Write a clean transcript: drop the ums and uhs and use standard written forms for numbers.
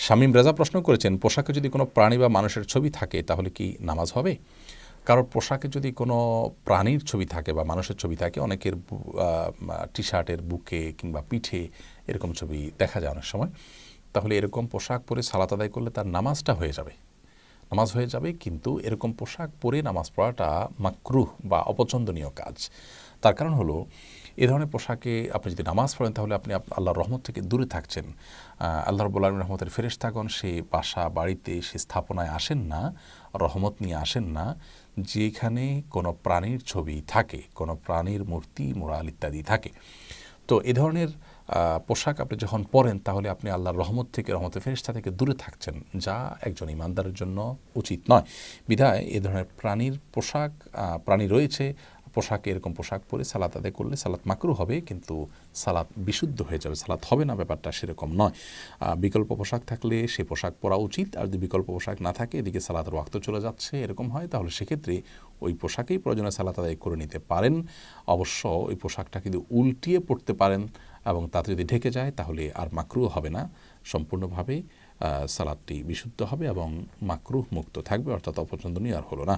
শামীম রেজা প্রশ্ন করেছেন, পোশাকে যদি কোনো প্রাণী বা মানুষের ছবি থাকে তাহলে কি নামাজ হবে? কারোর পোশাকে যদি কোনো প্রাণীর ছবি থাকে বা মানুষের ছবি থাকে, অনেকের টি শার্টের বুকে কিংবা পিঠে এরকম ছবি দেখা যায় অনেক সময়, তাহলে এরকম পোশাক পরে সালাত আদায় করলে তার নামাজটা হয়ে যাবে, নামাজ হয়ে যাবে। কিন্তু এরকম পোশাক পরে নামাজ পড়াটা মাকরুহ বা অপছন্দনীয় কাজ। তার কারণ হলো, এ ধরনের পোশাকে আপনি যদি নামাজ পড়েন তাহলে আপনি আল্লাহর রহমত থেকে দূরে থাকছেন। আল্লাহ রাব্বুল আলামিনের রহমতের ফেরেশতাগণ সে বাসা বাড়িতে, সে স্থাপনায় আসেন না, রহমত নিয়ে আসেন না যেখানে কোনো প্রাণীর ছবি থাকে, কোনো প্রাণীর মূর্তি, মুরাল ইত্যাদি থাকে। তো এ ধরনের পোশাক আপনি যখন পরেন তাহলে আপনি আল্লাহর রহমত থেকে, রহমতের ফেরেশতা থেকে দূরে থাকছেন, যা একজন ইমানদারের জন্য উচিত নয়। বিধায় এ ধরনের প্রাণীর পোশাক, প্রাণী রয়েছে পোশাকে, এরকম পোশাক পরে সালাত আদায় করলে সালাত মাকরু হবে, কিন্তু সালাত বিশুদ্ধ হয়ে যাবে, সালাত হবে না, ব্যাপারটা সেরকম নয়। বিকল্প পোশাক থাকলে সে পোশাক পরা উচিত, আর যদি বিকল্প পোশাক না থাকে, এদিকে সালাতের ওয়াক্ত চলে যাচ্ছে, এরকম হয়, তাহলে সেক্ষেত্রে ওই পোশাকেই প্রয়োজনে সালাত আদায় করে নিতে পারেন। অবশ্য ওই পোশাকটা কিন্তু উল্টিয়ে পড়তে পারেন এবং তাতে যদি ঢেকে যায় তাহলে আর মাকরুহ হবে না, সম্পূর্ণভাবে সালাতটি বিশুদ্ধ হবে এবং মাকরুহ মুক্ত থাকবে, অর্থাৎ অপছন্দনীয় আর হলো না।